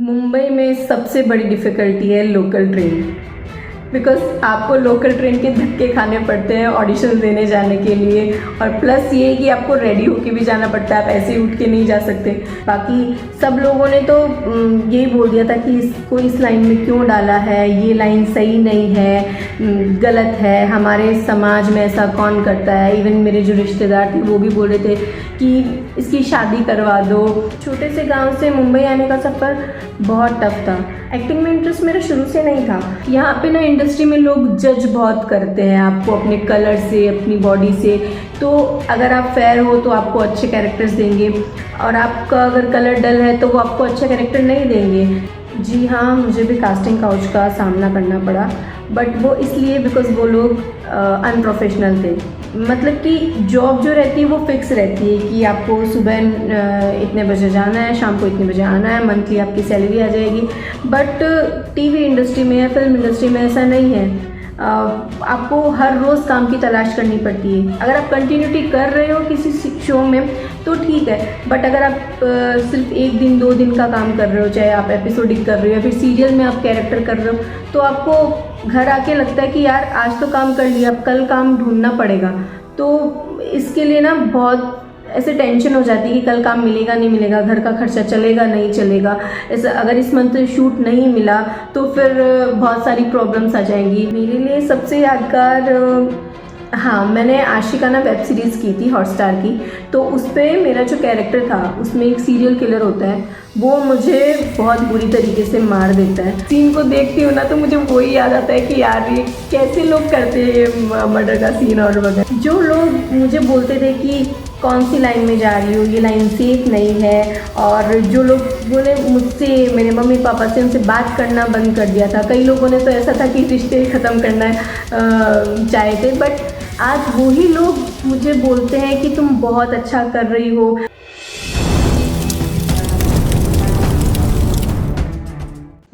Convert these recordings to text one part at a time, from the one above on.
मुंबई में सबसे बड़ी डिफ़िकल्टी है लोकल ट्रेन। बिकॉज़ आपको लोकल ट्रेन के धक्के खाने पड़ते हैं ऑडिशन देने जाने के लिए, और प्लस ये है कि आपको रेडी होके भी जाना पड़ता है, आप ऐसे ही उठ के नहीं जा सकते। बाकी सब लोगों ने तो यही बोल दिया था कि इसको इस लाइन में क्यों डाला है, ये लाइन सही नहीं है, गलत है, हमारे समाज में ऐसा कौन करता है। इवन मेरे जो रिश्तेदार थे वो भी बोल रहे थे कि इसकी शादी करवा दो। छोटे से गांव से मुंबई आने का सफ़र बहुत टफ था। एक्टिंग में इंटरेस्ट मेरा शुरू से नहीं था। यहाँ पे ना इंडस्ट्री में लोग जज बहुत करते हैं आपको अपने कलर से, अपनी बॉडी से। तो अगर आप फेयर हो तो आपको अच्छे कैरेक्टर्स देंगे, और आपका अगर कलर डल है तो वो आपको अच्छा कैरेक्टर नहीं देंगे। जी हाँ, मुझे भी कास्टिंग काउच का सामना करना पड़ा, बट वो इसलिए बिकॉज़ वो लोग अनप्रोफेशनल थे। मतलब कि जॉब जो रहती है वो फिक्स रहती है कि आपको सुबह इतने बजे जाना है, शाम को इतने बजे आना है, मंथली आपकी सैलरी आ जाएगी। बट टीवी इंडस्ट्री में या फिल्म इंडस्ट्री में ऐसा नहीं है। आपको हर रोज़ काम की तलाश करनी पड़ती है। अगर आप कंटिन्यूटी कर रहे हो किसी शो में तो ठीक है, बट अगर आप सिर्फ एक दिन 2 दिन का काम कर रहे हो, चाहे आप एपिसोडिक कर रहे हो या फिर सीरियल में आप कैरेक्टर कर रहे हो, तो आपको घर आके लगता है कि यार आज तो काम कर लिया, अब कल काम ढूंढना पड़ेगा। तो इसके लिए ना बहुत ऐसे टेंशन हो जाती है कि कल काम मिलेगा नहीं मिलेगा, घर का खर्चा चलेगा नहीं चलेगा। ऐसा अगर इस मंथ शूट नहीं मिला तो फिर बहुत सारी प्रॉब्लम्स आ जाएंगी। मेरे लिए सबसे यादगार, हाँ, मैंने आशिकाना वेब सीरीज़ की थी हॉटस्टार की। तो उस पर मेरा जो कैरेक्टर था उसमें एक सीरियल किलर होता है, वो मुझे बहुत बुरी तरीके से मार देता है। सीन को देखती हूँ ना तो मुझे वही याद आता है कि यार ये कैसे लोग करते हैं ये मर्डर का सीन और वगैरह। जो लोग मुझे बोलते थे कि कौन सी लाइन में जा रही हो, ये लाइन सेफ नहीं है, और जो लोग बोले मुझसे, मेरे मम्मी पापा से, उनसे बात करना बंद कर दिया था। कई लोगों ने तो ऐसा था कि रिश्ते ख़त्म करना चाहे थे। बट आज वही लोग मुझे बोलते हैं कि तुम बहुत अच्छा कर रही हो।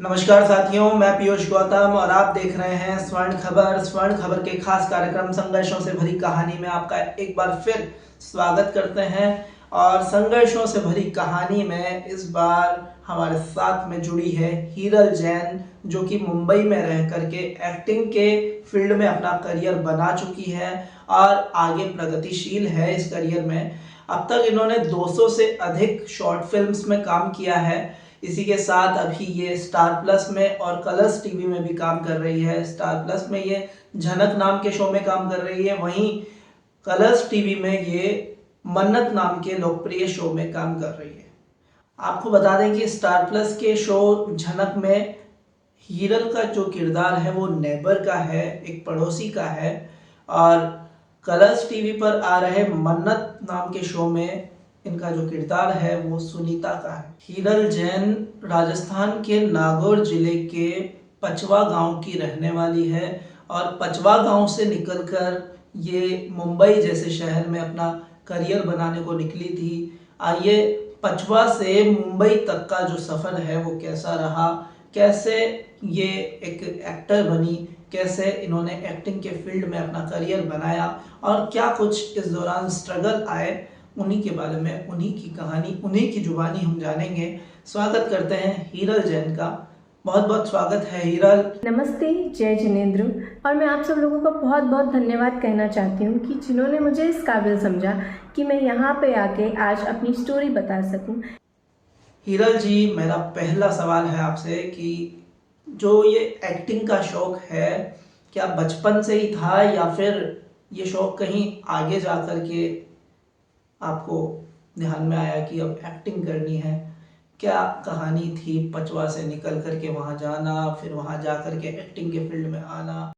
नमस्कार साथियों, मैं पीयूष गौतम और आप देख रहे हैं स्वर्ण खबर। स्वर्ण खबर के खास कार्यक्रम संघर्षों से भरी कहानी में आपका एक बार फिर स्वागत करते हैं। और संघर्षों से भरी कहानी में इस बार हमारे साथ में जुड़ी है हीरल जैन, जो कि मुंबई में रह करके एक्टिंग के फील्ड में अपना करियर बना चुकी है और आगे प्रगतिशील है इस करियर में। अब तक इन्होंने 200 से अधिक शॉर्ट फिल्म्स में काम किया है। इसी के साथ अभी ये स्टार प्लस में और कलर्स टीवी में भी काम कर रही है। स्टार प्लस में ये झनक नाम के शो में काम कर रही है, वहीं कलर्स टीवी में ये मन्नत नाम के लोकप्रिय शो में काम कर रही है। आपको बता दें कि स्टार प्लस के शो झनक में हीरल का जो किरदार है वो नेबर का है, एक पड़ोसी का है, और कलर्स टीवी पर आ रहे मन्नत नाम के शो में इनका जो किरदार है वो सुनीता का है। हीरल जैन राजस्थान के नागौर जिले के पचवा गांव की रहने वाली है, और पचवा गांव से निकलकर ये मुंबई जैसे शहर में अपना करियर बनाने को निकली थी। आइए पचवा से मुंबई तक का जो सफ़र है वो कैसा रहा, कैसे ये एक एक्टर बनी, कैसे इन्होंने एक्टिंग के फील्ड में अपना करियर बनाया और क्या कुछ इस दौरान स्ट्रगल आए, उन्हीं के बारे में, उन्हीं की कहानी, उन्हीं की जुबानी हम जानेंगे। स्वागत करते हैं हीरल जैन का। बहुत बहुत स्वागत है हीरल। नमस्ते, जय जिनेंद्र। और मैं आप सब लोगों का बहुत बहुत धन्यवाद कहना चाहती हूँ कि जिन्होंने मुझे इस काबिल समझा कि मैं यहाँ पे आके आज अपनी स्टोरी बता सकूँ। हीरल जी, मेरा पहला सवाल है आपसे कि जो ये एक्टिंग का शौक है, क्या बचपन से ही था या फिर ये शौक कहीं आगे जा कर के आपको ध्यान में आया कि अब एक्टिंग करनी है? क्या कहानी थी पचवा से निकल करके वहाँ जाना, फिर वहाँ जा कर के एक्टिंग के फील्ड में आना?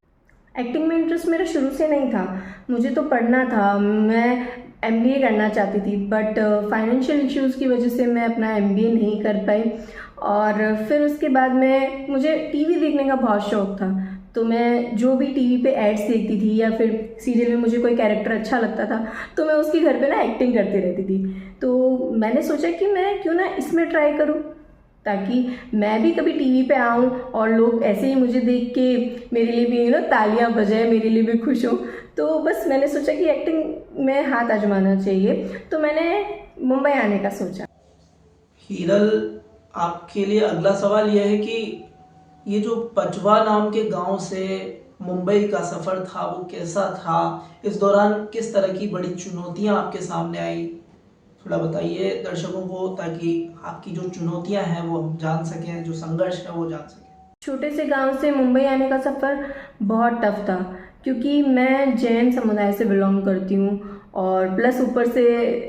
एक्टिंग में इंटरेस्ट मेरा शुरू से नहीं था। मुझे तो पढ़ना था, मैं एमबीए करना चाहती थी, बट फाइनेंशियल इश्यूज़ की वजह से मैं अपना एमबीए नहीं कर पाई। और फिर उसके बाद मुझे टीवी देखने का बहुत शौक़ था, तो मैं जो भी टीवी पे एड्स देखती थी या फिर सीरियल में मुझे कोई कैरेक्टर अच्छा लगता था तो मैं उसके घर पे ना एक्टिंग करती रहती थी। तो मैंने सोचा कि मैं क्यों ना इसमें ट्राई करूँ, ताकि मैं भी कभी टीवी पे आऊँ और लोग ऐसे ही मुझे देख के मेरे लिए भी तालियां बजाए, मेरे लिए भी खुश हो। तो बस मैंने सोचा कि एक्टिंग में हाथ आजमाना चाहिए, तो मैंने मुंबई आने का सोचा। हीरल, आपके लिए अगला सवाल यह है कि ये जो पचवा नाम के गांव से मुंबई का सफ़र था वो कैसा था? इस दौरान किस तरह की बड़ी चुनौतियां आपके सामने आई? थोड़ा बताइए दर्शकों को, ताकि आपकी जो चुनौतियां हैं वो हम जान सकें, जो संघर्ष है वो जान सकें। छोटे से गांव से मुंबई आने का सफ़र बहुत टफ था, क्योंकि मैं जैन समुदाय से बिलोंग करती हूँ और प्लस ऊपर से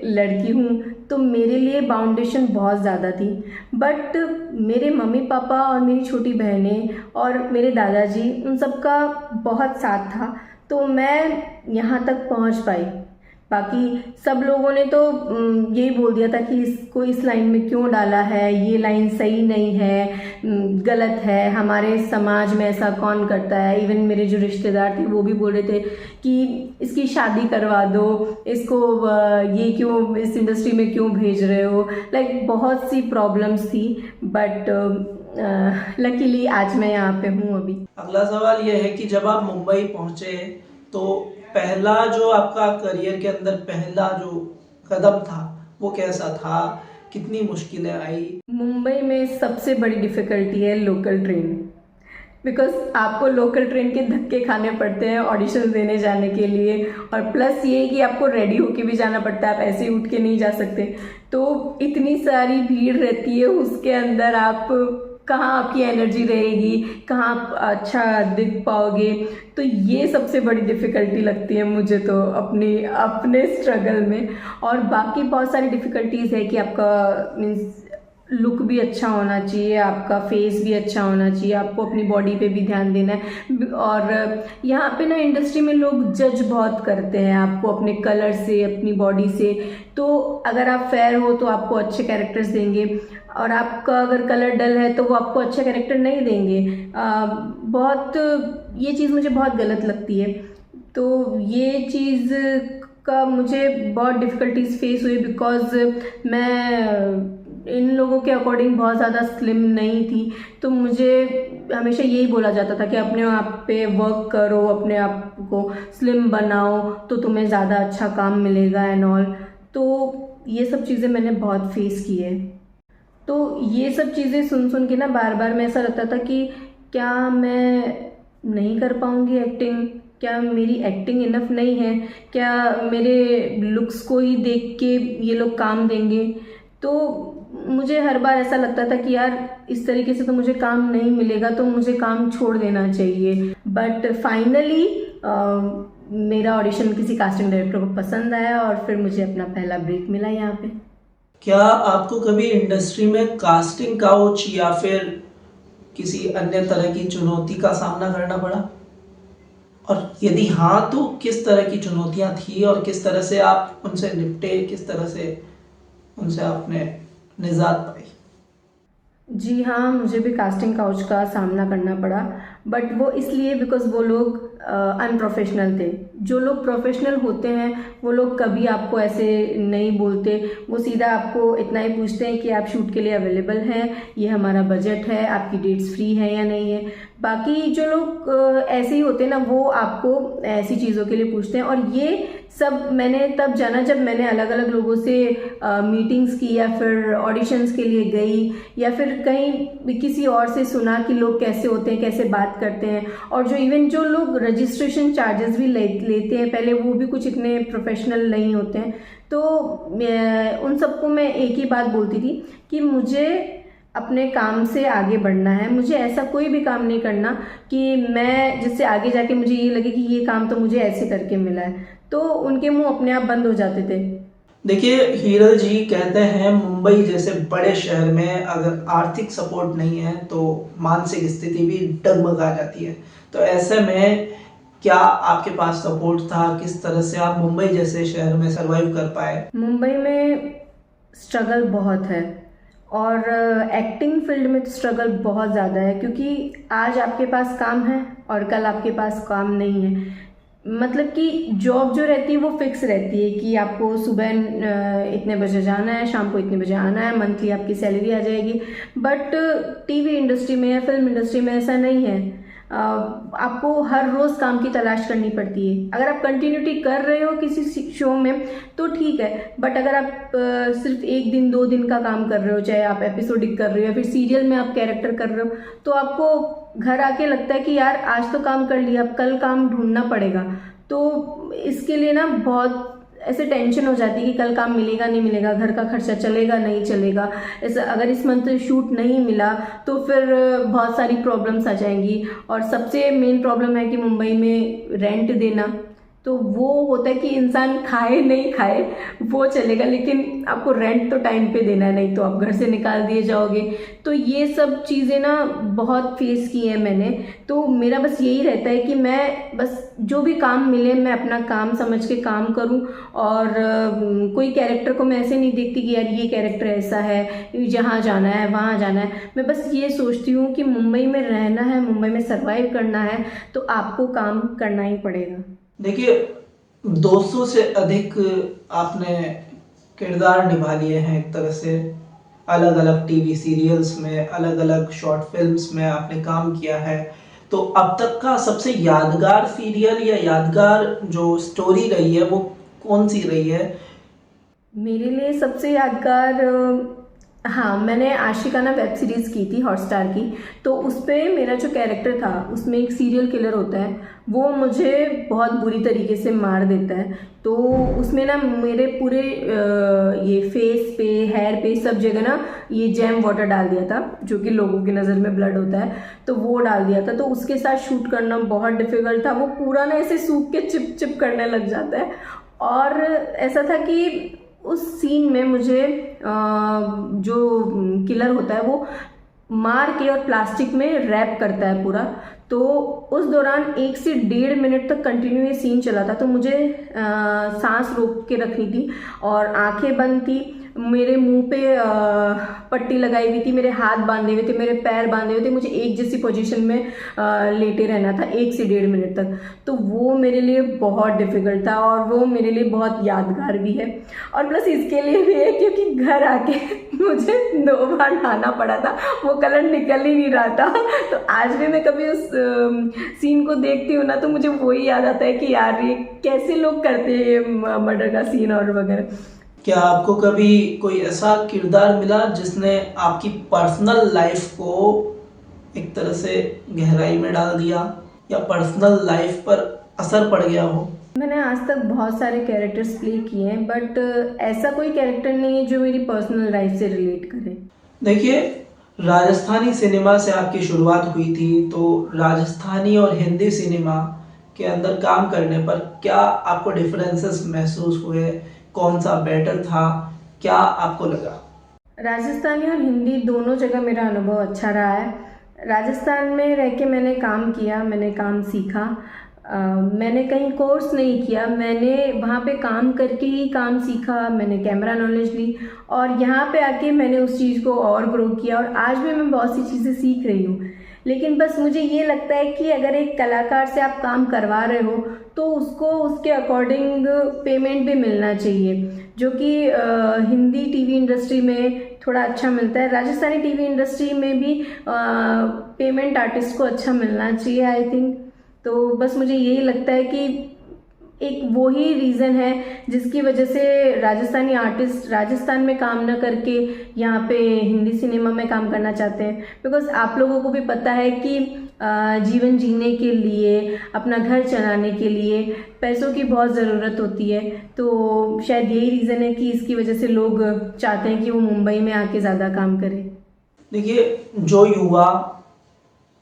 लड़की हूँ, तो मेरे लिए बाउंडेशन बहुत ज़्यादा थी। बट मेरे मम्मी पापा और मेरी छोटी बहनें और मेरे दादाजी, उन सब का बहुत साथ था, तो मैं यहाँ तक पहुँच पाई। बाकी सब लोगों ने तो यही बोल दिया था कि इसको इस लाइन में क्यों डाला है, ये लाइन सही नहीं है, गलत है, हमारे समाज में ऐसा कौन करता है। इवन मेरे जो रिश्तेदार थे वो भी बोल रहे थे कि इसकी शादी करवा दो, इसको ये क्यों इस इंडस्ट्री में क्यों भेज रहे हो। लाइक बहुत सी प्रॉब्लम्स थी, बट लकीली आज मैं यहाँ पे हूँ अभी। अगला सवाल यह है कि जब आप मुंबई पहुंचे तो पहला जो आपका करियर के अंदर पहला जो कदम था वो कैसा था? कितनी मुश्किलें आई? मुंबई में सबसे बड़ी डिफ़िकल्टी है लोकल ट्रेन, बिकॉज आपको लोकल ट्रेन के धक्के खाने पड़ते हैं ऑडिशन देने जाने के लिए, और प्लस ये कि आपको रेडी होके भी जाना पड़ता है, आप ऐसे ही उठ के नहीं जा सकते। तो इतनी सारी भीड़ रहती है, उसके अंदर आप कहाँ आपकी एनर्जी रहेगी, कहाँ आप अच्छा दिख पाओगे। तो ये सबसे बड़ी डिफ़िकल्टी लगती है मुझे तो अपने स्ट्रगल में। और बाकी बहुत सारी डिफ़िकल्टीज़ है कि आपका मीन्स लुक भी अच्छा होना चाहिए, आपका फेस भी अच्छा होना चाहिए, आपको अपनी बॉडी पे भी ध्यान देना है। और यहाँ पे ना इंडस्ट्री में लोग जज बहुत करते हैं आपको अपने कलर से, अपनी बॉडी से। तो अगर आप फेयर हो तो आपको अच्छे कैरेक्टर्स देंगे, और आपका अगर कलर डल है तो वो आपको अच्छा कैरेक्टर नहीं देंगे। बहुत ये चीज़ मुझे बहुत गलत लगती है। तो ये चीज़ का मुझे बहुत डिफ़िकल्टीज फेस हुई, बिकॉज मैं इन लोगों के अकॉर्डिंग बहुत ज़्यादा स्लिम नहीं थी। तो मुझे हमेशा यही बोला जाता था कि अपने आप पे वर्क करो, अपने आप को स्लिम बनाओ तो तुम्हें ज़्यादा अच्छा काम मिलेगा एंड ऑल। तो ये सब चीज़ें मैंने बहुत फेस की है। तो ये सब चीज़ें सुन के ना बार बार में ऐसा लगता था कि क्या मैं नहीं कर पाऊँगी एक्टिंग, क्या मेरी एक्टिंग इनफ नहीं है, क्या मेरे लुक्स को ही देख के ये लोग काम देंगे। तो मुझे हर बार ऐसा लगता था कि यार इस तरीके से तो मुझे काम नहीं मिलेगा, तो मुझे काम छोड़ देना चाहिए। बट फाइनली मेरा ऑडिशन किसी कास्टिंग डायरेक्टर को पसंद आया और फिर मुझे अपना पहला ब्रेक मिला यहाँ पे। क्या आपको कभी इंडस्ट्री में कास्टिंग काउच या फिर किसी अन्य तरह की चुनौती का सामना करना पड़ा? और यदि हाँ तो किस तरह की चुनौतियां थी और किस तरह से आप उनसे निपटे, किस तरह से उनसे आपने निजात पाई? जी हाँ, मुझे भी कास्टिंग काउच का सामना करना पड़ा, बट वो इसलिए बिकॉज वो लोग अनप्रोफेशनल थे। जो लोग प्रोफेशनल होते हैं वो लोग कभी आपको ऐसे नहीं बोलते, वो सीधा आपको इतना ही पूछते हैं कि आप शूट के लिए अवेलेबल हैं, ये हमारा बजट है, आपकी डेट्स फ्री है या नहीं है। बाकी जो लोग ऐसे ही होते हैं ना, वो आपको ऐसी चीज़ों के लिए पूछते हैं। और ये सब मैंने तब जाना जब मैंने अलग अलग लोगों से मीटिंग्स की, या फिर ऑडिशंस के लिए गई, या फिर कहीं किसी और से सुना कि लोग कैसे होते हैं, कैसे बात करते हैं। और जो इवन जो लोग रजिस्ट्रेशन चार्जेस भी लेते हैं पहले, वो भी कुछ इतने प्रोफेशनल नहीं होते हैं। तो उन सबको मैं एक ही बात बोलती थी कि मुझे अपने काम से आगे बढ़ना है, मुझे ऐसा कोई भी काम नहीं करना कि मैं जिससे आगे जाके मुझे ये लगे कि ये काम तो मुझे ऐसे करके मिला है। तो उनके मुंह अपने आप बंद हो जाते थे। देखिए, हीरल जी कहते हैं मुंबई जैसे बड़े शहर में अगर आर्थिक सपोर्ट नहीं है तो मानसिक स्थिति भी डगमगा जाती है। तो ऐसे में क्या आपके पास सपोर्ट था? किस तरह से आप मुंबई जैसे शहर में सरवाइव कर पाए? मुंबई में स्ट्रगल बहुत है, और एक्टिंग फील्ड में तो स्ट्रगल बहुत ज़्यादा है, क्योंकि आज आपके पास काम है और कल आपके पास काम नहीं है। मतलब कि जॉब जो रहती है वो फिक्स रहती है कि आपको सुबह इतने बजे जाना है, शाम को इतने बजे आना है, मंथली आपकी सैलरी आ जाएगी। बट टीवी इंडस्ट्री में या फिल्म इंडस्ट्री में ऐसा नहीं है। आपको हर रोज़ काम की तलाश करनी पड़ती है। अगर आप कंटिन्यूटी कर रहे हो किसी शो में तो ठीक है, बट अगर आप सिर्फ 1 दिन 2 दिन का काम कर रहे हो, चाहे आप एपिसोडिक कर रहे हो या फिर सीरियल में आप कैरेक्टर कर रहे हो, तो आपको घर आके लगता है कि यार आज तो काम कर लिया, अब कल काम ढूंढना पड़ेगा। तो इसके लिए ना बहुत ऐसे टेंशन हो जाती है कि कल काम मिलेगा नहीं मिलेगा, घर का खर्चा चलेगा नहीं चलेगा, ऐसा अगर इस मंथ शूट नहीं मिला तो फिर बहुत सारी प्रॉब्लम्स आ जाएंगी। और सबसे मेन प्रॉब्लम है कि मुंबई में रेंट देना, तो वो होता है कि इंसान खाए नहीं खाए वो चलेगा, लेकिन आपको रेंट तो टाइम पे देना है, नहीं तो आप घर से निकाल दिए जाओगे। तो ये सब चीज़ें ना बहुत फेस की हैं मैंने। तो मेरा बस यही रहता है कि मैं बस जो भी काम मिले मैं अपना काम समझ के काम करूं, और कोई कैरेक्टर को मैं ऐसे नहीं देखती कि यार ये कैरेक्टर ऐसा है, जहाँ जाना है वहाँ जाना है। मैं बस ये सोचती हूँ कि मुंबई में रहना है, मुंबई में सर्वाइव करना है, तो आपको काम करना ही पड़ेगा। देखिए, 200 से अधिक आपने किरदार निभा लिए हैं एक तरह से, अलग अलग टीवी सीरियल्स में, अलग अलग शॉर्ट फिल्म्स में आपने काम किया है। तो अब तक का सबसे यादगार सीरियल या यादगार जो स्टोरी रही है वो कौन सी रही है? मेरे लिए सबसे यादगार, हाँ, मैंने आशिकाना वेब सीरीज़ की थी हॉटस्टार की। तो उस पर मेरा जो कैरेक्टर था उसमें एक सीरियल किलर होता है, वो मुझे बहुत बुरी तरीके से मार देता है। तो उसमें ना मेरे पूरे ये फेस पे, हेयर पे, सब जगह ना ये जैम वाटर डाल दिया था, जो कि लोगों की नज़र में ब्लड होता है, तो वो डाल दिया था। तो उसके साथ शूट करना बहुत डिफ़िकल्ट था। वो पूरा ना ऐसे सूख के चिप चिप करने लग जाता है। और ऐसा था कि उस सीन में मुझे जो किलर होता है वो मार के और प्लास्टिक में रैप करता है पूरा। तो उस दौरान 1 से 1.5 मिनट तक कंटिन्यू ये सीन चला था। तो मुझे सांस रोक के रखनी थी और आंखें बंद थी, मेरे मुंह पे पट्टी लगाई हुई थी, मेरे हाथ बांधे हुए थे, मेरे पैर बांधे हुए थे, मुझे एक जैसी पोजीशन में लेटे रहना था 1 से 1.5 मिनट तक। तो वो मेरे लिए बहुत डिफ़िकल्ट था और वो मेरे लिए बहुत यादगार भी है। और प्लस इसके लिए भी है क्योंकि घर आके मुझे 2 बार नहाना पड़ा था, वो कलर निकल ही नहीं रहा था। तो आज भी मैं कभी उस सीन को देखती हूँ ना तो मुझे वही याद आता है कि यार ये कैसे लोग करते हैं मर्डर का सीन और वगैरह। क्या आपको कभी कोई ऐसा किरदार मिला जिसने आपकी पर्सनल लाइफ को एक तरह से गहराई में डाल दिया या पर्सनल लाइफ पर असर पड़ गया हो? मैंने आज तक बहुत सारे कैरेक्टर्स प्ले किए हैं, बट ऐसा कोई कैरेक्टर नहीं है जो मेरी पर्सनल लाइफ से रिलेट करे। देखिए, राजस्थानी सिनेमा से आपकी शुरुआत हुई थी, तो राजस्थानी और हिंदी सिनेमा के अंदर काम करने पर क्या आपको डिफरेंसेस महसूस हुए? कौन सा बेटर था? क्या आपको लगा? राजस्थानी और हिंदी दोनों जगह मेरा अनुभव अच्छा रहा है। राजस्थान में रह के मैंने काम किया, मैंने काम सीखा। मैंने कहीं कोर्स नहीं किया, मैंने वहाँ पे काम करके ही काम सीखा, मैंने कैमरा नॉलेज ली और यहाँ पे आके मैंने उस चीज़ को और ग्रो किया और आज भी मैं बहुत सी चीज़ें सीख रही हूँ। लेकिन बस मुझे ये लगता है कि अगर एक कलाकार से आप काम करवा रहे हो तो उसको उसके अकॉर्डिंग पेमेंट भी मिलना चाहिए, जो कि हिंदी टीवी इंडस्ट्री में थोड़ा अच्छा मिलता है। राजस्थानी टीवी इंडस्ट्री में भी पेमेंट आर्टिस्ट को अच्छा मिलना चाहिए आई थिंक। तो बस मुझे यही लगता है कि एक वो ही रीज़न है जिसकी वजह से राजस्थानी आर्टिस्ट राजस्थान में काम न करके यहाँ पे हिंदी सिनेमा में काम करना चाहते हैं। बिकॉज आप लोगों को भी पता है कि जीवन जीने के लिए, अपना घर चलाने के लिए पैसों की बहुत ज़रूरत होती है। तो शायद यही रीज़न है कि इसकी वजह से लोग चाहते हैं कि वो मुंबई में आके ज़्यादा काम करें। देखिए, जो युवा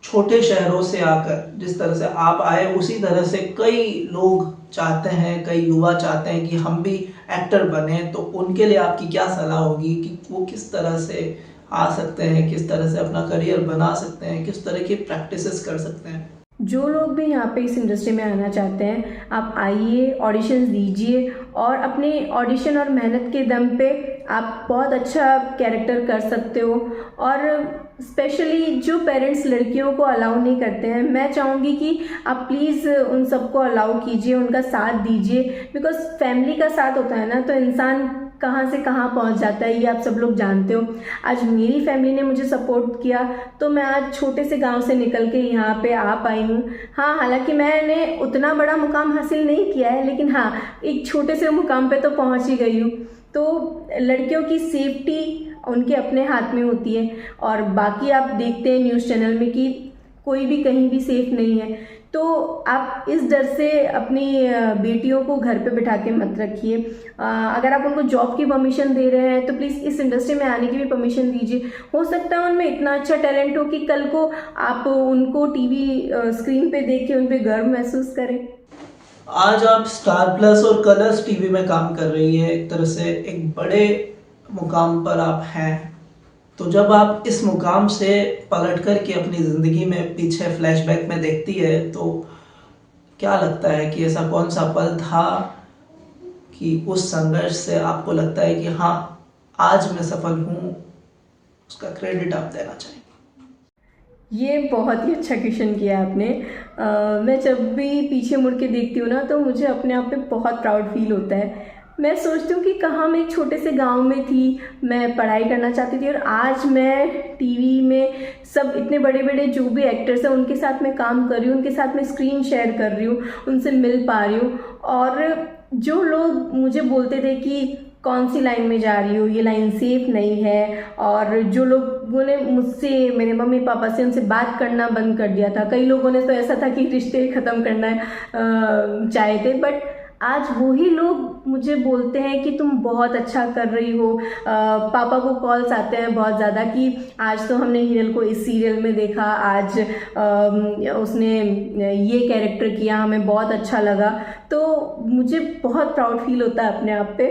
छोटे शहरों से आकर जिस तरह से आप आए उसी तरह से कई लोग चाहते हैं, कई युवा चाहते हैं कि हम भी एक्टर बने, तो उनके लिए आपकी क्या सलाह होगी कि वो किस तरह से आ सकते हैं, किस तरह से अपना करियर बना सकते हैं, किस तरह की प्रैक्टिसेस कर सकते हैं? जो लोग भी यहाँ पे इस इंडस्ट्री में आना चाहते हैं, आप आइए, ऑडिशंस दीजिए और अपने ऑडिशन और मेहनत के दम पे आप बहुत अच्छा कैरेक्टर कर सकते हो। और स्पेशली जो पेरेंट्स लड़कियों को अलाउ नहीं करते हैं, मैं चाहूँगी कि आप प्लीज़ उन सबको अलाउ कीजिए, उनका साथ दीजिए। बिकॉज फैमिली का साथ होता है ना तो इंसान कहाँ से कहाँ पहुंच जाता है, ये आप सब लोग जानते हो। आज मेरी फैमिली ने मुझे सपोर्ट किया तो मैं आज छोटे से गांव से निकल के यहाँ पे आ पाई हूँ। हाँ, हालांकि मैंने उतना बड़ा मुकाम हासिल नहीं किया है, लेकिन हाँ, एक छोटे से मुकाम पे तो पहुँच ही गई हूँ। तो लड़कियों की सेफ्टी उनके अपने हाथ में होती है, और बाकी आप देखते हैं न्यूज़ चैनल में कि कोई भी कहीं भी सेफ नहीं है। तो आप इस डर से अपनी बेटियों को घर पे बिठा के मत रखिए। अगर आप उनको जॉब की परमिशन दे रहे हैं तो प्लीज़ इस इंडस्ट्री में आने की भी परमिशन दीजिए। हो सकता है उनमें इतना अच्छा टैलेंट हो कि कल को आप उनको टीवी स्क्रीन पे देख के उन पे गर्व महसूस करें। आज आप स्टार प्लस और कलर्स टीवी में काम कर रही है, एक तरह से एक बड़े मुकाम पर आप हैं। तो जब आप इस मुकाम से पलट कर के अपनी ज़िंदगी में पीछे फ्लैशबैक में देखती है तो क्या लगता है कि ऐसा कौन सा पल था कि उस संघर्ष से आपको लगता है कि हाँ, आज मैं सफल हूँ, उसका क्रेडिट आप देना चाहेंगे? ये बहुत ही अच्छा क्वेश्चन किया आपने। मैं जब भी पीछे मुड़ के देखती हूँ ना तो मुझे अपने आप पे बहुत प्राउड फील होता है। मैं सोचती हूँ कि कहाँ मैं एक छोटे से गांव में थी, मैं पढ़ाई करना चाहती थी, और आज मैं टीवी में सब इतने बड़े बड़े जो भी एक्टर्स हैं उनके साथ मैं काम कर रही हूँ, उनके साथ मैं स्क्रीन शेयर कर रही हूँ, उनसे मिल पा रही हूँ। और जो लोग मुझे बोलते थे कि कौन सी लाइन में जा रही हो, ये लाइन सेफ नहीं है, और जो लोगों ने मुझसे, मेरे मम्मी पापा से, उनसे बात करना बंद कर दिया था, कई लोगों ने तो ऐसा था कि रिश्ते ख़त्म करना चाहे थे, बट आज वही लोग मुझे बोलते हैं कि तुम बहुत अच्छा कर रही हो। पापा को कॉल्स आते हैं बहुत ज़्यादा कि आज तो हमने हिरल को इस सीरियल में देखा, आज उसने ये कैरेक्टर किया, हमें बहुत अच्छा लगा। तो मुझे बहुत प्राउड फील होता है अपने आप पे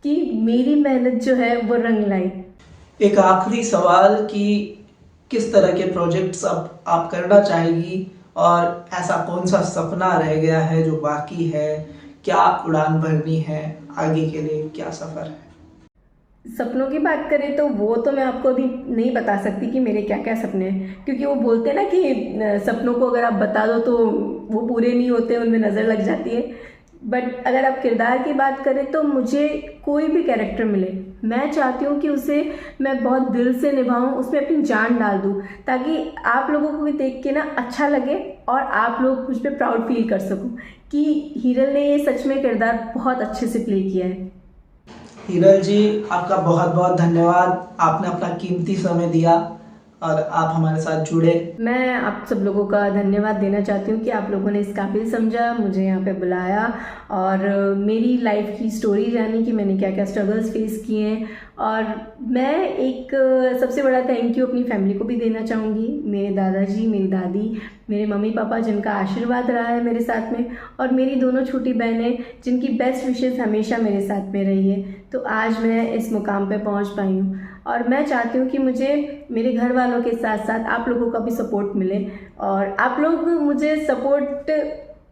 कि मेरी मेहनत जो है वो रंग लाई। एक आखिरी सवाल कि किस तरह के प्रोजेक्ट्स अब आप करना चाहेगी और ऐसा कौन सा सपना रह गया है जो बाकी है? क्या उड़ान भरनी है आगे के लिए, क्या सफ़र है? सपनों की बात करें तो वो तो मैं आपको अभी नहीं बता सकती कि मेरे क्या क्या सपने हैं, क्योंकि वो बोलते हैं ना कि सपनों को अगर आप बता दो तो वो पूरे नहीं होते, उनमें नज़र लग जाती है। बट अगर आप किरदार की बात करें तो मुझे कोई भी कैरेक्टर मिले, मैं चाहती हूँ कि उसे मैं बहुत दिल से निभाऊँ, उसमें अपनी जान डाल दूँ, ताकि आप लोगों को भी देख के ना अच्छा लगे और आप लोग मुझ पर प्राउड फील कर सको कि हिरल ने ये सच में किरदार बहुत अच्छे से प्ले किया है। हिरल जी, आपका बहुत बहुत धन्यवाद। आपने अपना कीमती समय दिया और आप हमारे साथ जुड़े। मैं आप सब लोगों का धन्यवाद देना चाहती हूँ कि आप लोगों ने इस काबिल समझा, मुझे यहाँ पे बुलाया और मेरी लाइफ की स्टोरी जानी कि मैंने क्या क्या स्ट्रगल्स फेस किए हैं। और मैं एक सबसे बड़ा थैंक यू अपनी फैमिली को भी देना चाहूँगी, मेरे दादाजी, मेरी दादी, मेरे मम्मी पापा जिनका आशीर्वाद रहा है मेरे साथ में, और मेरी दोनों छोटी बहनें जिनकी बेस्ट विशेस हमेशा मेरे साथ में रही है। तो आज मैं इस मुकाम पे पहुंच पाई हूँ और मैं चाहती हूँ कि मुझे मेरे घर वालों के साथ साथ आप लोगों का भी सपोर्ट मिले। और आप लोग मुझे सपोर्ट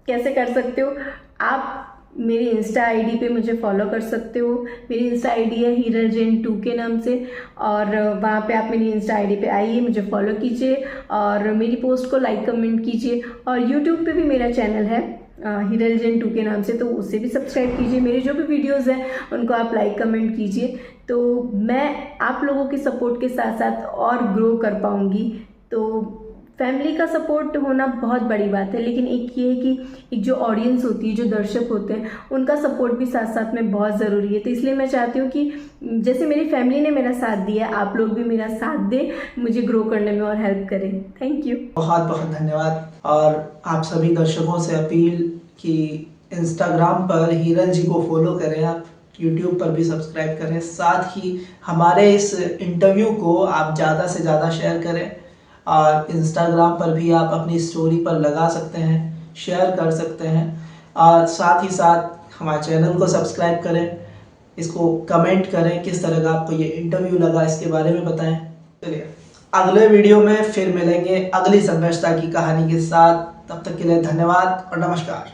कैसे कर सकते हो? आप मेरी इंस्टा आईडी पे मुझे फॉलो कर सकते हो। मेरी इंस्टा आईडी है हिरल जैन 2 के नाम से, और वहाँ पे आप मेरी इंस्टा आईडी पे आइए, मुझे फॉलो कीजिए और मेरी पोस्ट को लाइक कमेंट कीजिए। और यूट्यूब पे भी मेरा चैनल है हिरल जैन 2 के नाम से, तो उससे भी सब्सक्राइब कीजिए। मेरी जो भी वीडियोज़ हैं उनको आप लाइक कमेंट कीजिए, तो मैं आप लोगों के सपोर्ट के साथ साथ और ग्रो कर पाऊँगी। तो फैमिली का सपोर्ट होना बहुत बड़ी बात है, लेकिन एक ये है कि एक जो ऑडियंस होती है, जो दर्शक होते हैं, उनका सपोर्ट भी साथ साथ में बहुत ज़रूरी है। तो इसलिए मैं चाहती हूँ कि जैसे मेरी फैमिली ने मेरा साथ दिया, आप लोग भी मेरा साथ दें, मुझे ग्रो करने में और हेल्प करें। थैंक यू, बहुत बहुत धन्यवाद। और आप सभी दर्शकों से अपील कि इंस्टाग्राम पर हिरल जी को फॉलो करें, आप यूट्यूब पर भी सब्सक्राइब करें, साथ ही हमारे इस इंटरव्यू को आप ज़्यादा से ज़्यादा शेयर करें। और इंस्टाग्राम पर भी आप अपनी स्टोरी पर लगा सकते हैं, शेयर कर सकते हैं, और साथ ही साथ हमारे चैनल को सब्सक्राइब करें, इसको कमेंट करें किस तरह का आपको ये इंटरव्यू लगा, इसके बारे में बताएं। चलिए अगले वीडियो में फिर मिलेंगे अगली संघर्षता की कहानी के साथ। तब तक के लिए धन्यवाद और नमस्कार।